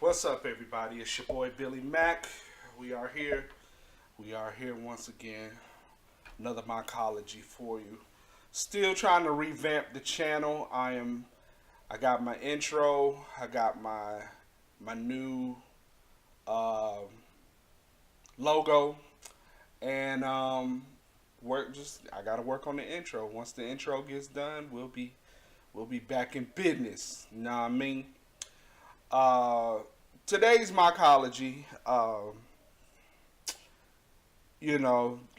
What's up, everybody? It's your boy Billy Mack. We are here. We are here once again. Another My-Chology for you. Still trying to revamp the channel. I got my intro. I got my new logo, and I gotta work on the intro. Once the intro gets done, we'll be back in business. You know what I mean? Today's My-Chology,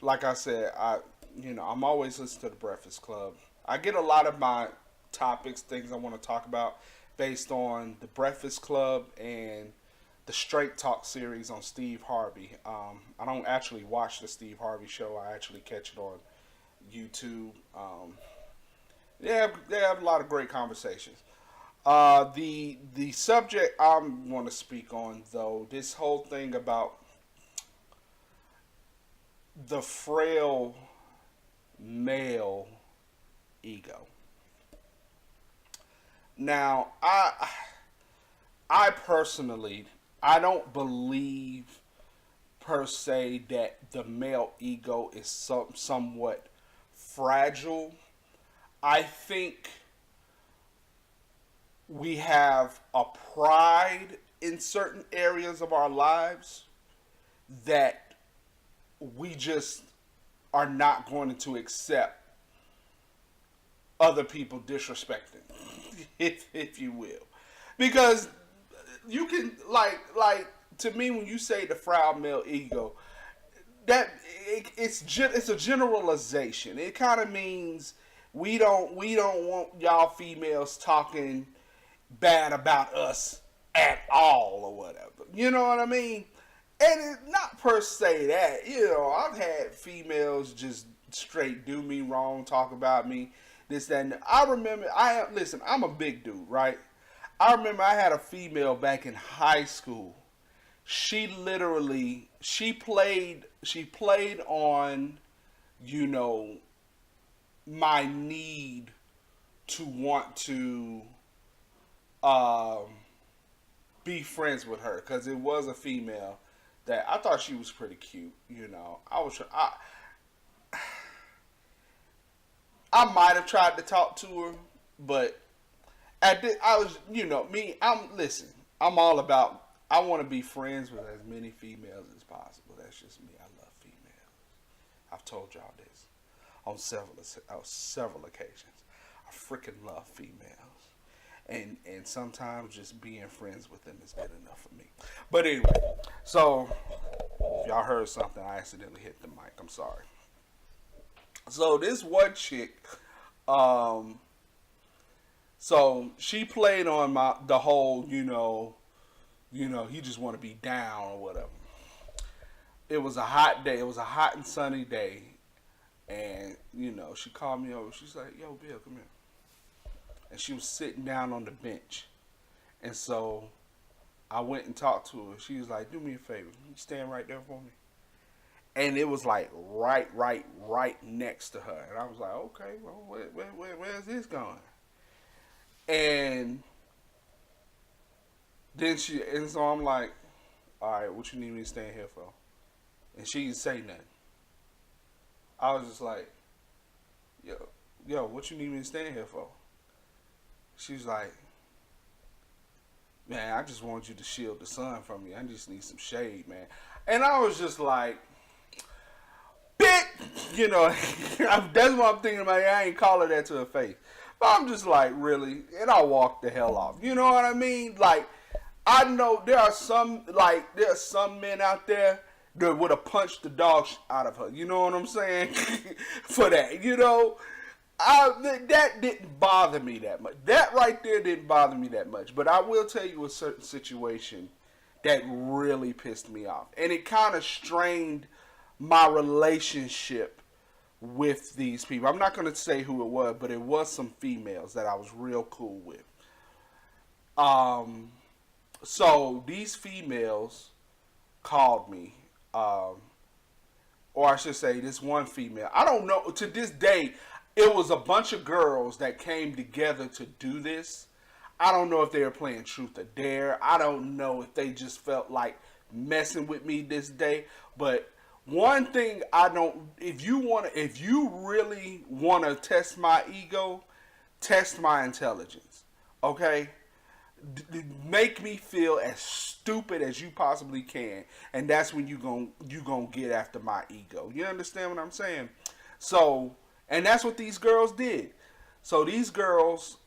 like I said, I'm always listening to the Breakfast Club. I get a lot of my topics, things I want to talk about, based on the Breakfast Club and the Straight Talk series on Steve Harvey. I don't actually watch the Steve Harvey show. I actually catch it on YouTube. They have a lot of great conversations. The subject I want to speak on, though, this whole thing about the frail male ego. Now, I personally, I don't believe per se that the male ego is somewhat fragile. I think we have a pride in certain areas of our lives that we just are not going to accept other people disrespecting, if you will, because you can to me, when you say the frail male ego, it's a generalization. It kind of means we don't want y'all females talking bad about us at all or whatever. You know what I mean? And it's not per se that. I've had females just straight do me wrong, talk about me, this, that, and I remember, I'm a big dude, right? I remember I had a female back in high school. She played on, my need to want to be friends with her, because it was a female that I thought she was pretty cute. I might have tried to talk to her, but I'm all about, I want to be friends with as many females as possible. That's just me. I love females. I've told y'all this on several occasions. I freaking love females. And sometimes just being friends with them is good enough for me. But anyway, so if y'all heard something, I accidentally hit the mic. I'm sorry. So this one chick, so she played on the whole, he just want to be down or whatever. It was a hot day. It was a hot and sunny day. And, she called me over. She's like, yo, Bill, come here. And she was sitting down on the bench. And so I went and talked to her. She was like, do me a favor. You stand right there for me. And it was like right next to her. And I was like, okay, well, where's this going? And so I'm like, all right, what you need me to stand here for? And she didn't say nothing. I was just like, yo, what you need me to stand here for? She's like, man, I just want you to shield the sun from me. I just need some shade, man. And I was just like, that's what I'm thinking about. I ain't call her that to her face. But I'm just like, really? And I walked the hell off. You know what I mean? Like, I know there are some men out there that would have punched the dog out of her. You know what I'm saying? For that, that didn't bother me that much. That right there didn't bother me that much. But I will tell you a certain situation that really pissed me off. And it kind of strained my relationship with these people. I'm not going to say who it was, but it was some females that I was real cool with. So these females called me, or I should say this one female. I don't know, to this day, it was a bunch of girls that came together to do this. I don't know if they were playing truth or dare. I don't know if they just felt like messing with me this day. But one thing I don't, if you really want to test my ego, test my intelligence. Okay? Make me feel as stupid as you possibly can, and that's when you gonna get after my ego. You understand what I'm saying? So, and that's what these girls did. So these girls,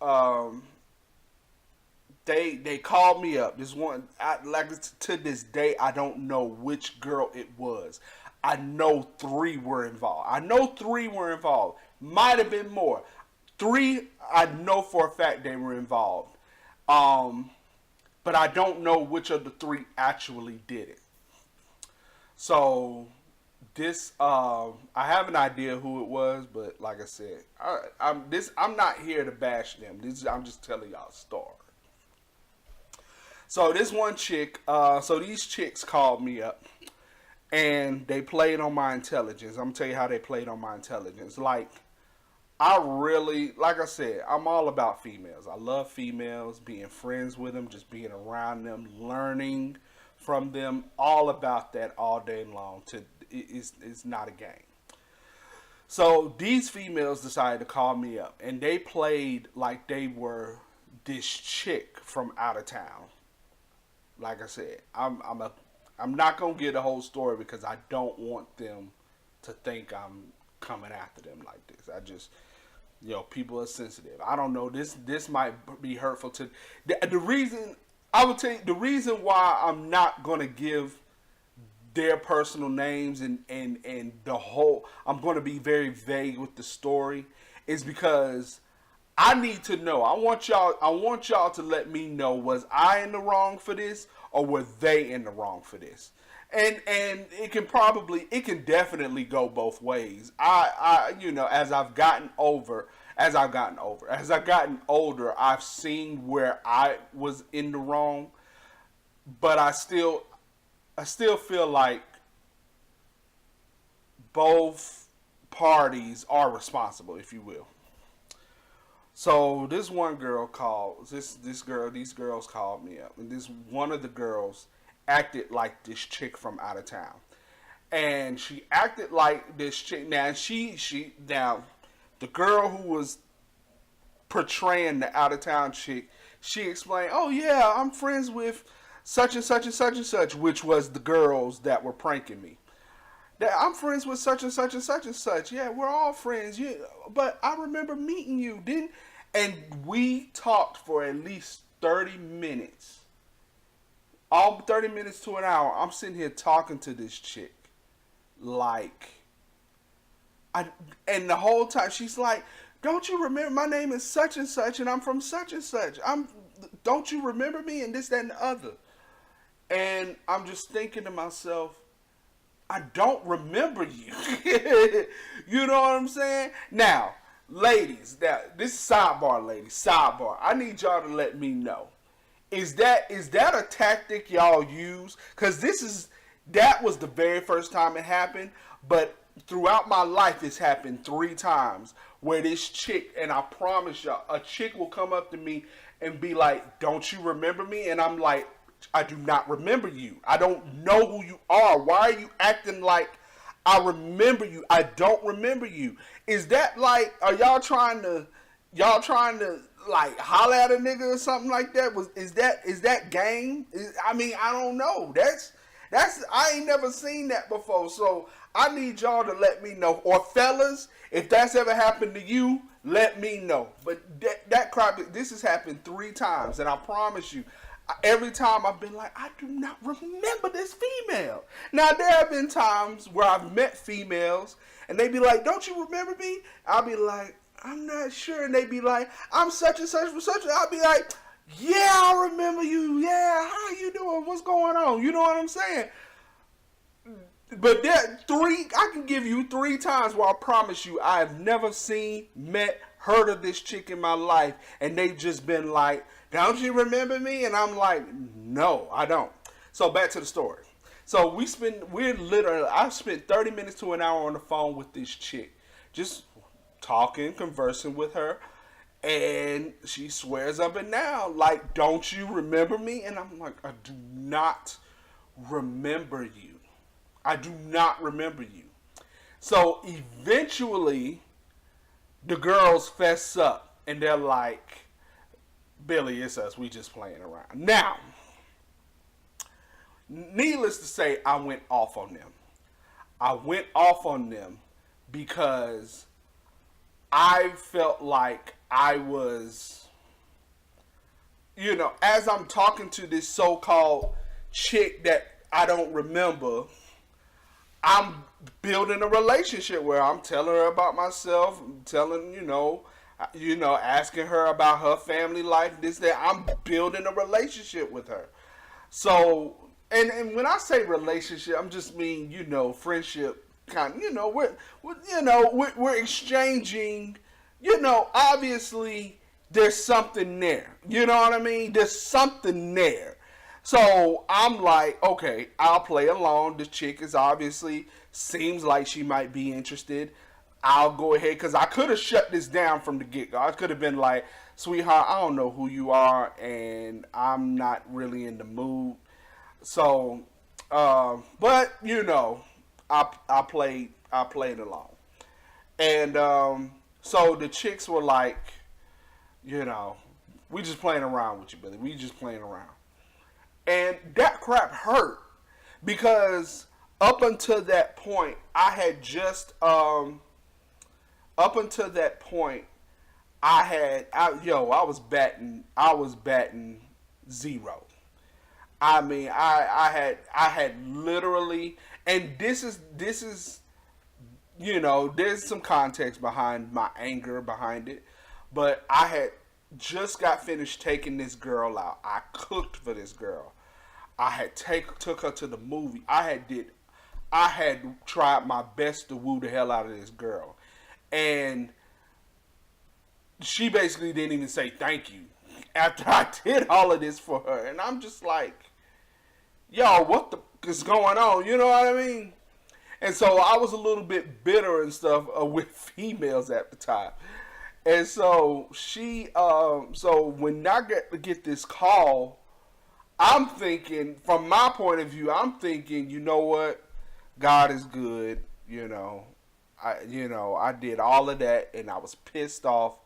they called me up. This one, like to this day, I don't know which girl it was. I know three were involved. I know three were involved. Might have been more. Three, I know for a fact they were involved. Um, but I don't know which of the three actually did it. So this, I have an idea who it was, but like I said, I'm not here to bash them. I'm just telling y'all a story. So this one chick, so these chicks called me up and they played on my intelligence. I'm gonna tell you how they played on my intelligence. Like, I really, like I said, I'm all about females. I love females, being friends with them, just being around them, learning from them. All about that all day long. It's not a game. So these females decided to call me up, and they played like they were this chick from out of town. Like I said, I'm not gonna get the whole story because I don't want them to think I'm coming after them like this. I just, people are sensitive. I don't know. This might be hurtful to the reason. I would tell you the reason why I'm not gonna give their personal names and the whole. I'm gonna be very vague with the story is because I need to know. I want y'all to let me know, was I in the wrong for this or were they in the wrong for this? And it can definitely go both ways. As I've gotten older, I've seen where I was in the wrong, but I still feel like both parties are responsible, if you will. So this one girl called these girls called me up, and this one of the girls acted like this chick from out of town, and she acted like this chick. Now now the girl who was portraying the out of town chick, she explained, "Oh yeah, I'm friends with such and such and such and such," which was the girls that were pranking me. That I'm friends with such and such and such and such. Yeah, we're all friends. Yeah, but I remember meeting you, didn't? And we talked for at least 30 minutes. All 30 minutes to an hour. I'm sitting here talking to this chick. Like, and the whole time she's like, "Don't you remember my name is such and such and I'm from such and such. Don't you remember me?" And this, that, and the other. And I'm just thinking to myself, I don't remember you. You know what I'm saying? Now, ladies, this is sidebar, ladies, sidebar. I need y'all to let me know. Is that a tactic y'all use? Because that was the very first time it happened, but throughout my life it's happened 3 times where this chick, and I promise y'all, a chick will come up to me and be like, "Don't you remember me?" And I'm like, "I do not remember you. I don't know who you are. Why are you acting like I remember you? I don't remember you." Is that like, are y'all trying to like holler at a nigga or something like that? Is that game? I don't know. That's I ain't never seen that before. So I need y'all to let me know. Or fellas, if that's ever happened to you, let me know. But that crap, this has happened 3 times, and I promise you, every time I've been like, I do not remember this female. Now, there have been times where I've met females, and they be like, "Don't you remember me?" I'll be like, "I'm not sure." And they be like, "I'm such and such for such." I'll be like, "Yeah, I remember you. Yeah, how you doing? What's going on?" You know what I'm saying? But I can give you 3 times where I promise you I have never seen, met, heard of this chick in my life, and they've just been like, "Don't you remember me?" And I'm like, "No, I don't." So back to the story. So I've spent 30 minutes to an hour on the phone with this chick, just talking, conversing with her, And she swears up and down, like, don't you remember me? And I'm like, I do not remember you. I do not remember you. So eventually, the girls fess up and they're like, Billy, it's us. We just playing around. Now, needless to say, I went off on them. I went off on them because I felt like I was, as I'm talking to this so called chick that I don't remember, I'm building a relationship where I'm telling her about myself, telling, asking her about her family life, this, that. I'm building a relationship with her. So, and when I say relationship, I'm just mean, friendship kind of, we're exchanging, obviously there's something there. You know what I mean? There's something there. So I'm like, okay, I'll play along. The chick is obviously seems like she might be interested. I'll go ahead because I could have shut this down from the get go. I could have been like, sweetheart, I don't know who you are, and I'm not really in the mood. So, but I played along, and so the chicks were like, we just playing around with you, Billy. We just playing around. And that crap hurt because up until that point, up until that point, I was batting zero. I mean, I had literally, and this is, there's some context behind my anger behind it, but I had just got finished taking this girl out. I cooked for this girl. I had took her to the movie. I had tried my best to woo the hell out of this girl, and she basically didn't even say thank you after I did all of this for her, and I'm just like, yo, what the is going on? You know what I mean? And so I was a little bit bitter and stuff with females at the time. And so so when I get this call, I'm thinking, from my point of view, I'm thinking, you know what? God is good. I did all of that and I was pissed off,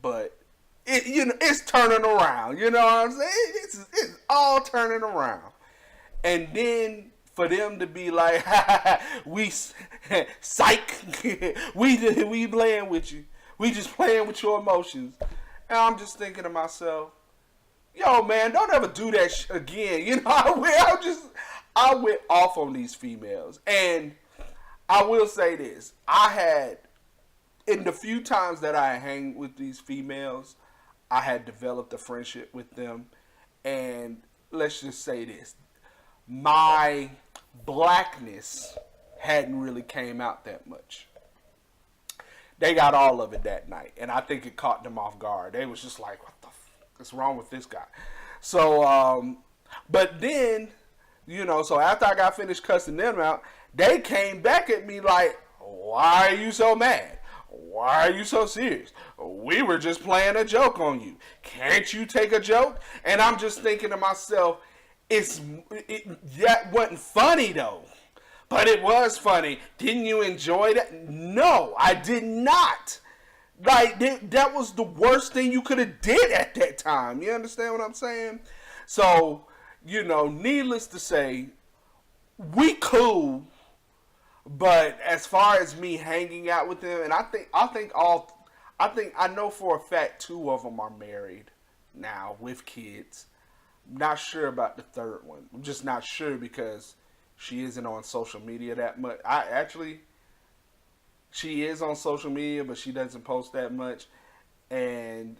but it's turning around. You know what I'm saying? It's all turning around. And then for them to be like, we psych, we playing with you. We just playing with your emotions. And I'm just thinking to myself, yo, man, don't ever do that again. I went off on these females. And I will say this. In the few times that I hang with these females, I had developed a friendship with them. And let's just say this. My blackness hadn't really came out that much. They got all of it that night, and I think it caught them off guard. They was just like, what the fuck is wrong with this guy? So, but then, so after I got finished cussing them out, they came back at me like, why are you so mad? Why are you so serious? We were just playing a joke on you. Can't you take a joke? And I'm just thinking to myself, that wasn't funny though. But it was funny. Didn't you enjoy that? No, I did not. Like, that was the worst thing you could have did at that time. You understand what I'm saying? So, needless to say, we cool. But as far as me hanging out with them, and I know for a fact 2 of them are married now with kids. Not sure about the third one. I'm just not sure because she isn't on social media that much. She is on social media, but she doesn't post that much. And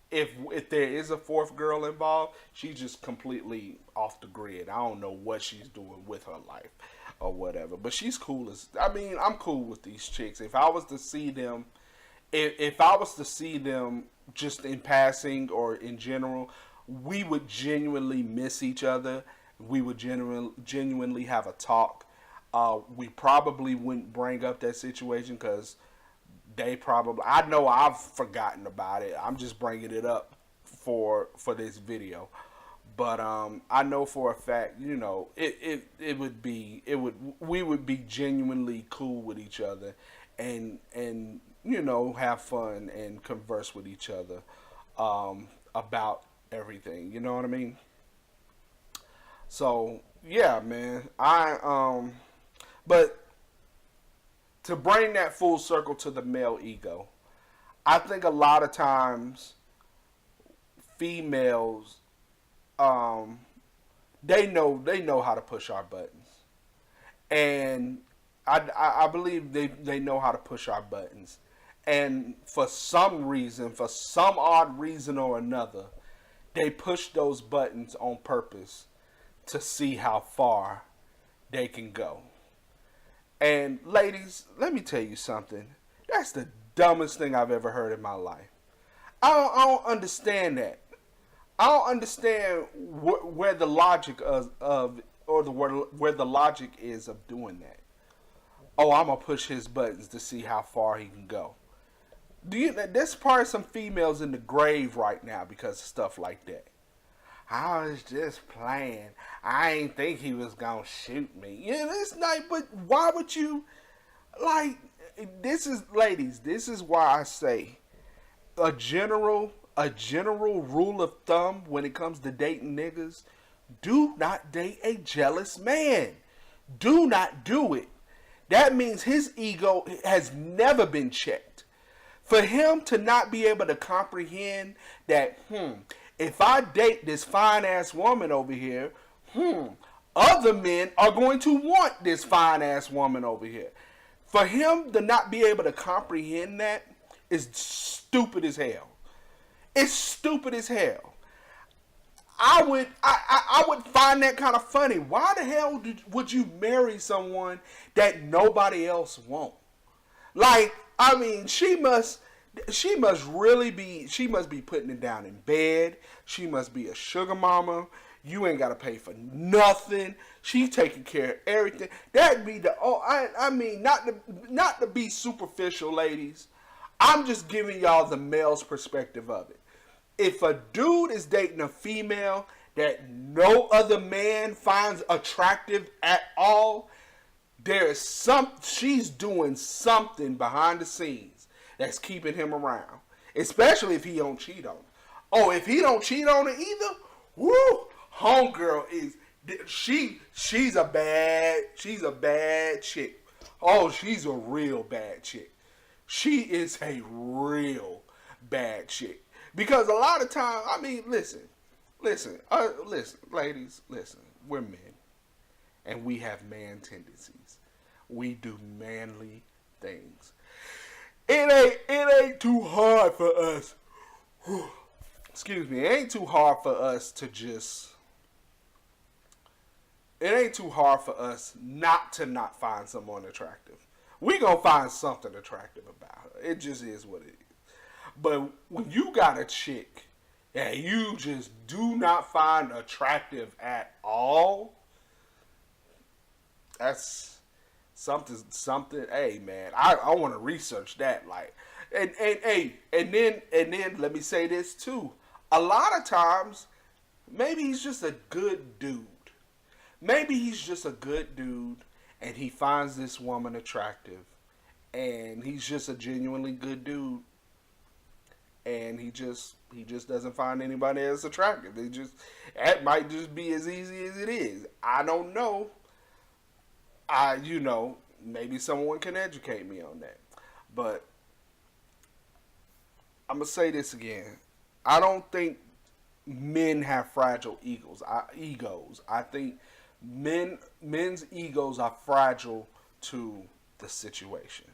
if there is a 4th girl involved, she's just completely off the grid. I don't know what she's doing with her life or whatever. But she's cool I'm cool with these chicks. If I was to see them, if I was to see them just in passing or in general, we would genuinely miss each other. We would genuinely have a talk. We probably wouldn't bring up that situation because They probably, I know I've forgotten about it. I'm just bringing it up for this video. But I know for a fact, it would be, we would be genuinely cool with each other, and have fun and converse with each other about everything. You know what I mean? So yeah, man. But to bring that full circle to the male ego, I think a lot of times females, um, they know how to push our buttons, and I believe they know how to push our buttons, and for some reason, for some odd reason or another, they push those buttons on purpose to see how far they can go. And ladies, let me tell you something. That's the dumbest thing I've ever heard in my life. I don't understand that. I don't understand where the logic of or where the logic is of doing that. Oh, I'm gonna push his buttons to see how far he can go. There's probably some females in the grave right now because of stuff like that. I was just playing. I ain't think he was gonna shoot me. Yeah, it's not. But why would you like? This is, ladies. This is why I say a general rule of thumb when it comes to dating niggas: do not date a jealous man. Do not do it. That means his ego has never been checked. For him to not be able to comprehend that, if I date this fine ass woman over here, other men are going to want this fine ass woman over here. For him to not be able to comprehend that is stupid as hell. It's stupid as hell. I would find that kind of funny. Why the hell would you marry someone that nobody else wants? Like, I mean, she must be putting it down in bed. She must be a sugar mama. You ain't gotta pay for nothing. She taking care of everything. That'd be I mean, not to be superficial, ladies. I'm just giving y'all the male's perspective of it. If a dude is dating a female that no other man finds attractive at all, she's doing something behind the scenes that's keeping him around. Especially if he don't cheat on her. Oh, if he don't cheat on her either, woo, homegirl is she's a bad chick. Oh, she's a real bad chick. She is a real bad chick. Because a lot of times, I mean, listen, ladies, listen. We're men, and we have man tendencies. We do manly things. It ain't too hard for us. Excuse me. It ain't too hard for us to just. It ain't too hard for us not find someone attractive. We gonna find something attractive about her. It just is what it is. But when you got a chick that you just do not find attractive at all, that's something. Hey, man, I want to research that. Like, and then let me say this too. A lot of times, maybe he's just a good dude. Maybe he's just a good dude, and he finds this woman attractive, and he's just a genuinely good dude. And he just doesn't find anybody else attractive. That might just be as easy as it is. I don't know. Maybe someone can educate me on that. But I'm gonna say this again. I don't think men have fragile egos. I think men's egos are fragile to the situation.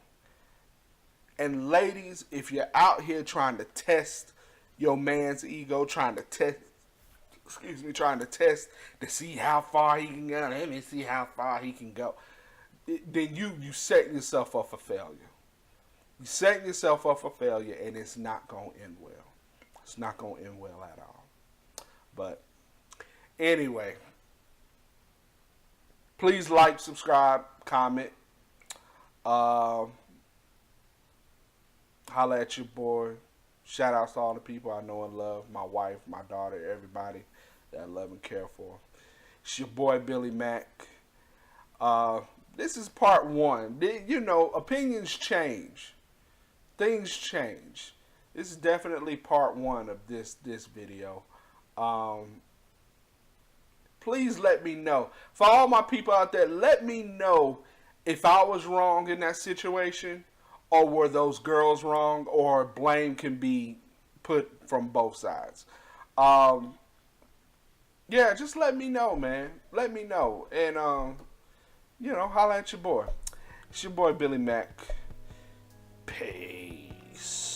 And ladies, if you're out here trying to test your man's ego, trying to test to see how far he can go, let me see how far he can go, then you setting yourself up for failure. You setting yourself up for failure, and it's not going to end well. It's not going to end well at all. But anyway, please like, subscribe, comment. Holla at your boy. Shout outs to all the people I know and love. My wife, my daughter, everybody that I love and care for. It's your boy Billy Mack. This is part one. You know, opinions change. Things change. This is definitely part one of this video. Please let me know. For all my people out there, let me know if I was wrong in that situation, or were those girls wrong, or blame can be put from both sides. Yeah, just let me know, man. Let me know. And, you know, holla at your boy. It's your boy Billy Mack. Peace.